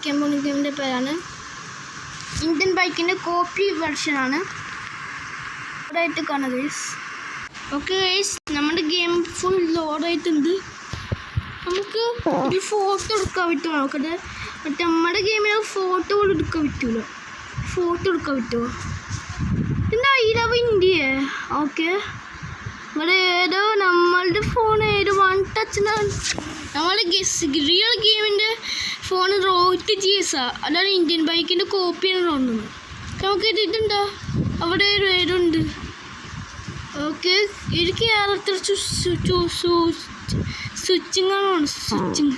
ഗെയിമിൻ്റെ പേരാണ്. ഇന്ത്യൻ ബൈക്കിൻ്റെ കോപ്പി വെർഷനാണ് ലോഡായിട്ട് കാണുന്നത് ഗൈസ്. ഓക്കെ ഗൈസ്, നമ്മുടെ ഗെയിം ഫുൾ ലോഡായിട്ടുണ്ട്. നമുക്ക് ഒരു ഫോട്ടോ എടുക്കാൻ പറ്റുമോ നോക്കട്ടെ. മറ്റേ നമ്മുടെ ഗെയിമിൽ ഫോട്ടോ പോലും എടുക്കാൻ പറ്റുമല്ലോ. ഫോട്ടോ എടുക്കാൻ പറ്റുമോ? പിന്നെ ഐ ലവ് ഇന്ത്യ. ഓക്കെ, ഇവിടെ ഏതോ നമ്മളുടെ ഫോൺ ഏതോ വൺ ടച്ചിനാണ്. നമ്മളുടെ റിയൽ ഗെയിമിൻ്റെ ഫോൺ റോട്ട് GS അതാണ് ഇന്ത്യൻ ബൈക്കിൻ്റെ കോപ്പിയാണ് തോന്നുന്നത്. നമുക്ക് ഇതുണ്ടോ അവിടെ ഏതുണ്ട്. ഓക്കെ, ഇത് കേരളത്തിൽ സ്വിച്ചിങ്ങാണ്. സ്വിച്ചിങ്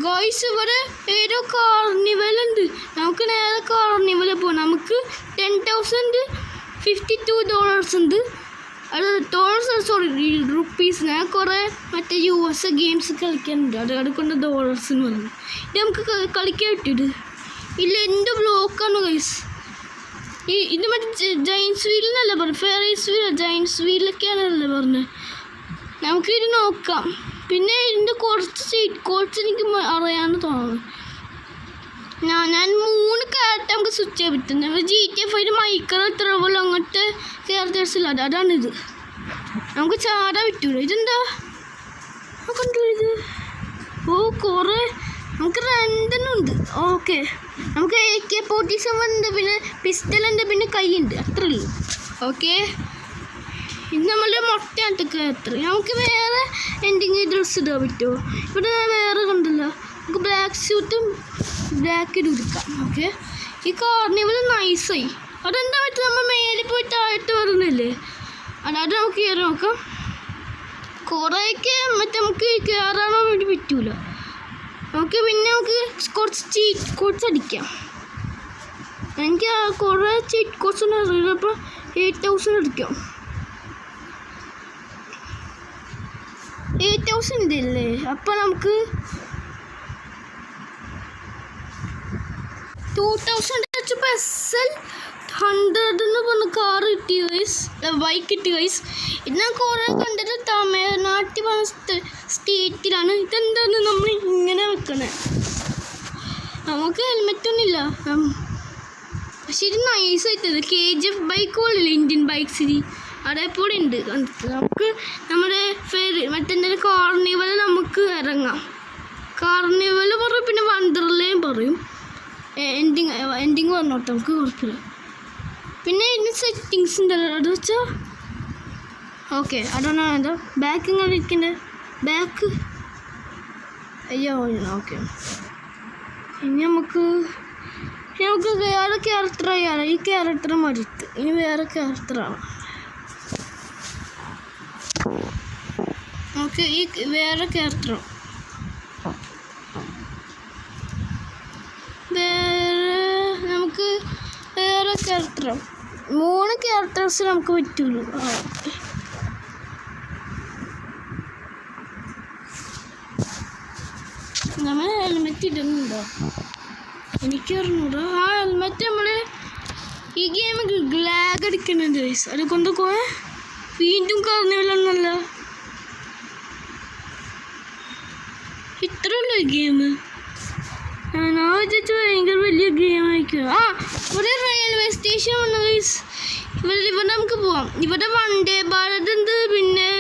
ഗോയ്സ്, ഇവിടെ ഏതോ കാർണിവലുണ്ട്. നമുക്ക് നേരെ കാർണിവലിൽ പോകാം. നമുക്ക് $10,052 ഉണ്ട്. അത് റുപ്പീസ്. ഞാൻ കുറേ മറ്റേ US ഗെയിംസ് കളിക്കാനുണ്ട്. അതുകൊണ്ട് ഡോളേഴ്സ് എന്ന് പറഞ്ഞു. ഇത് നമുക്ക് കളിക്കാൻ പറ്റിയത് ഇല്ല. എന്ത് ബ്ലോക്കാണ് ഗൈസ്. ഇത് മറ്റേ ജൈൻസ് വീലിനല്ല പറഞ്ഞു. ഫെറീസ് വീൽ ജൈൻസ് വീലൊക്കെയാണല്ലേ പറഞ്ഞത്. നമുക്കിത് നോക്കാം. പിന്നെ ഇതിൻ്റെ കുറച്ച് സീറ്റ് കോഡ്സ് എനിക്ക് അറിയാമെന്ന് തോന്നുന്നു. ഞാൻ 3 ക്യാരക്ടർ നമുക്ക് സ്വിച്ച് ചെയ്യാൻ പറ്റുന്നത്. GTA 5 മൈക്കറ ത്രവൽ അങ്ങനത്തെ ക്യാരക്ടേഴ്സില്ല. അതാണിത്. നമുക്ക് ചാടാൻ പറ്റൂല. ഇതെന്താ കണ്ടു ഇത്? ഓ, കുറേ നമുക്ക് രണ്ടെണ്ണമുണ്ട്. ഓക്കെ, നമുക്ക് AK-47 ഉണ്ട്, പിന്നെ പിസ്റ്റലുണ്ട്, പിന്നെ കൈയുണ്ട്. അത്രേ ഉള്ളൂ. ഓക്കെ, ഇത് നമ്മളുടെ മൊട്ടയാട്ടൊക്കെ എത്ര. നമുക്ക് വേറെ എന്തെങ്കിലും ഡ്രസ്സ് ഇടാൻ പറ്റുമോ? ഇവിടെ വേറെ കണ്ടല്ലോ. നമുക്ക് ബ്ലാക്ക് സ്യൂട്ടും ബ്ലാക്ക് എടുക്കാം. ഓക്കെ, ഈ കാർണിവൽ നൈസായി. അതെന്താ പറ്റുക? നമ്മൾ മേലെ പോയി താഴത്ത് വരുന്നില്ലേ? അതായത് നമുക്ക് കയറി നോക്കാം. കുറേയൊക്കെ മറ്റേ നമുക്ക് കയറാനോ വേണ്ടി പറ്റൂല. നമുക്ക് പിന്നെ നമുക്ക് കുറച്ച് ചീറ്റ് കോഡ്സ് അടിക്കാം. എനിക്ക് കുറേ ചീറ്റ് കോഡ്സ് അറിയില്ല. അപ്പോൾ 8,000 അടിക്കാം. 8,000 ഇതല്ലേ? അപ്പോൾ നമുക്ക് 2,000 വെച്ചപ്പോൾ SL100 എന്ന് പറഞ്ഞ കാർ കിട്ടി ഗൈസ്. ബൈക്ക് കിട്ടി ഗൈസ്. ഇത് ഞാൻ കുറേ കണ്ടിട്ട് തമിഴ്നാട്ടിൽ പറഞ്ഞ സ്റ്റേറ്റിലാണ്. ഇതെന്താണ് നമ്മൾ ഇങ്ങനെ വെക്കണേ? നമുക്ക് ഹെൽമെറ്റൊന്നും ഇല്ല. പക്ഷെ ഇത് നൈസായിട്ടത്. KGF ബൈക്ക് പോലില്ല ഇന്ത്യൻ ബൈക്ക് സിരി അതേപോലെ ഉണ്ട് കണ്ടിട്ട്. നമുക്ക് നമ്മുടെ മറ്റേ കാർണിവൽ നമുക്ക് ഇറങ്ങാം. കാർണിവൽ പറയും, പിന്നെ വണ്ടർലയും പറയും. എൻഡിങ് പറഞ്ഞോട്ടെ, നമുക്ക് കുഴപ്പമില്ല. പിന്നെ ഇതിന് സെറ്റിങ്സ് ഉണ്ടല്ലോ. അത് വെച്ചാൽ ഓക്കെ, അതാണ് എന്താ ബാക്ക് ഇങ്ങനെ ഇരിക്കണ്ടേ. ബാക്ക് അയ്യോ. ഓക്കെ, ഇനി നമുക്ക് വേറെ ക്യാരക്ടർ ചെയ്യാറ്. ഈ ക്യാരക്ടർ മടുത്ത് ഇനി വേറെ ക്യാരക്ടറാണ്. ഓക്കെ, ഈ വേറെ ക്യാരക്ടറാണ്. നമുക്ക് വേറെ ക്യാരക്ടറാണ്. 3 ക്യാരക്ടേഴ്സ് നമുക്ക് പറ്റുള്ളൂ. നമ്മൾ ഹെൽമെറ്റ് ഇടുന്നുണ്ടോ? എനിക്കറിഞ്ഞൂടാ. ആ ഹെൽമെറ്റ് നമ്മൾ ഈ ഗെയിം ലാഗ് അടിക്കുന്നുണ്ട് ഗൈസ്. അതുകൊണ്ട് വീണ്ടും കാർണിവലൊന്നല്ല. ഇത്രയുള്ള ഗെയിം ഞാൻ വിചാരിച്ചു ഭയങ്കര വലിയ ഗെയിം ആയിരിക്കും. ഇവിടെ റെയിൽവേ സ്റ്റേഷൻ വന്നു ഗൈസ്. ഇവിടെ നമുക്ക് പോവാം. ഇവിടെ വന്ദേ ഭാരത് ഉണ്ട്, പിന്നെ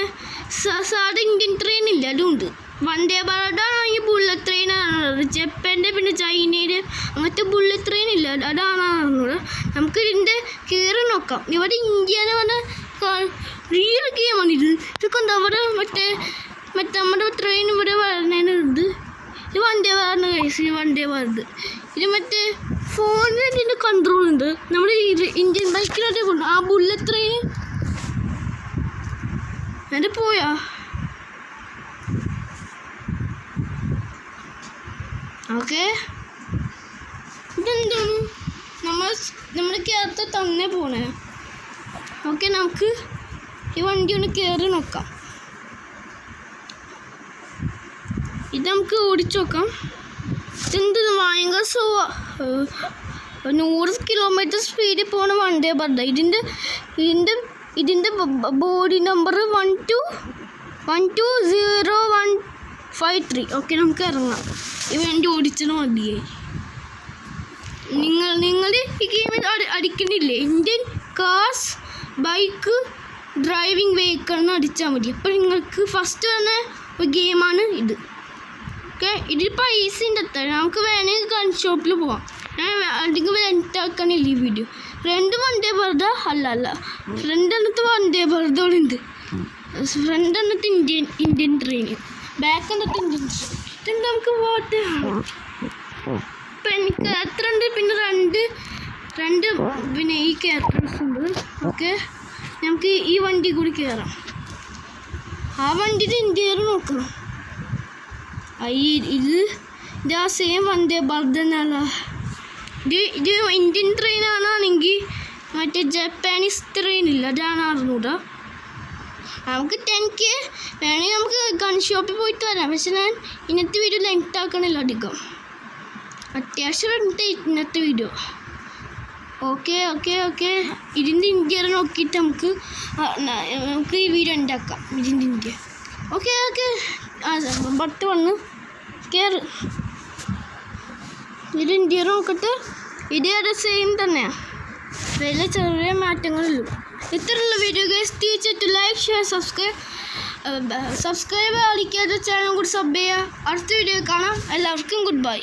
സാധാ ഇന്ത്യൻ ട്രെയിൻ ഇല്ല, അതുണ്ട്. വന്ദേ ഭാരതാണെങ്കിൽ ബുള്ളറ്റ് ട്രെയിനാണ്. ജപ്പാൻ്റെ പിന്നെ ചൈനയുടെ അങ്ങനത്തെ ബുള്ളറ്റ് ട്രെയിൻ ഇല്ല, അതാണ് അറിഞ്ഞത്. നമുക്ക് ഇതിൻ്റെ കയറി നോക്കാം. ഇവിടെ ഇന്ത്യനെ പറഞ്ഞ റിയൽ ഗെയിമാണിത്. ഇതൊക്കെ എന്താ അവിടെ മറ്റേ നമ്മുടെ ട്രെയിൻ ഇവിടെ വരണേനുണ്ട്. ഇത് വന്ദേ ഭാരത് കഴിച്ച് വന്ദേ ഭാരത്. ഇത് മറ്റേ ഫോണിൽ ഇതിൻ്റെ കൺട്രോൾ ഉണ്ട്. നമ്മുടെ ഇന്ത്യൻ ബൈക്കിനൊക്കെ കൊണ്ട് ആ ബുള്ളറ്റ് ട്രെയിൻ എൻ്റെ പോയാ. ഓക്കെ, ഇതെന്താണ് നമ്മുടെ കേരളത്തിൽ തന്നെ പോണേ. ഓക്കെ, നമുക്ക് ഈ വണ്ടി ഒന്ന് കയറി നോക്കാം. ഇത് നമുക്ക് ഓടിച്ചു നോക്കാം. ഇതെന്ത് ഭയങ്കര 100 കിലോമീറ്റർ സ്പീഡിൽ പോകണ വണ്ടേ ഭാരത്. ഇതിൻ്റെ ബോഡി നമ്പർ 1201 5-3. ഓക്കെ, നമുക്ക് ഇറങ്ങാം. ഈ വണ്ടി ഓടിച്ചത് മതിയായി. നിങ്ങൾ ഈ ഗെയിമിൽ അടിക്കണില്ലേ? Indian cars, bike, driving vehicle എന്ന് അടിച്ചാൽ മതി. അപ്പോൾ നിങ്ങൾക്ക് ഫസ്റ്റ് വന്ന ഒരു ഗെയിമാണ് ഇത്. ഓക്കെ, ഇതിൽ പൈസൻ്റെ അത്ര നമുക്ക് വേണമെങ്കിൽ ഗൺ ഷോപ്പിൽ പോവാം. ഞാൻ അധികം ലെങ്ത് ആക്കാനില്ല ഈ വീഡിയോ. ഫ്രണ്ട് വണ്ടേ വെറുതെ അല്ല ഫ്രണ്ട് എന്നിട്ട് വണ്ടേ വെറുതോളുണ്ട്. ഫ്രണ്ട് എന്നിട്ട് ഇന്ത്യൻ ട്രെയിൻ, ബാക്ക് എന്നിട്ട് ഇന്ത്യൻ ട്രെയിൻ. ഇതെന്താ നമുക്ക് പോട്ടെ. ഇപ്പം എനിക്ക് എത്ര ഉണ്ട്? പിന്നെ രണ്ട് പിന്നെ ഈ ക്യാരക്ടേഴ്സ് ഉണ്ട്. ഓക്കെ, നമുക്ക് ഈ വണ്ടി കൂടി കയറാം. ആ വണ്ടിയുടെ ഇന്ത്യയിൽ നോക്കണം. ഇത് ആ സെയിം വണ്ടേ ഭാരത് തന്നെയല്ല. ഇത് ഇന്ത്യൻ ട്രെയിനാണെങ്കിൽ മറ്റേ ജപ്പാനീസ് ട്രെയിനില്ല, അതാണ് അറിഞ്ഞൂടാ. നമുക്ക് 10K വേണമെങ്കിൽ നമുക്ക് ഗൺ ഷോപ്പിൽ പോയിട്ട് വരാം. പക്ഷെ ഞാൻ ഇന്നത്തെ വീഡിയോ ലെങ്ത് ആക്കണില്ല അധികം. അത്യാവശ്യം ഇന്നത്തെ വീഡിയോ. ഓക്കെ ഇതിൻ്റെ ഇന്ത്യ നോക്കിയിട്ട് നമുക്ക് ഈ വീഡിയോ ഉണ്ടാക്കാം. ഇതിൻ്റെ ഇന്ത്യ. ഓക്കെ ബട്ട് വന്ന് കയറ്. ഇത് ഇന്ത്യ നോക്കട്ടെ. ഇതേ സെയിം തന്നെയാണ്, വലിയ ചെറിയ മാറ്റങ്ങളുള്ളൂ. ഇത്രയുള്ള വീഡിയോ ഗൈസ്, തീർച്ചയായിട്ടും ലൈക്ക്, ഷെയർ, സബ്സ്ക്രൈബ് അടിക്കാതെ ചാനൽ കൂടി സബ് ചെയ്യുക. അടുത്ത വീഡിയോ കാണാം. എല്ലാവർക്കും ഗുഡ് ബൈ.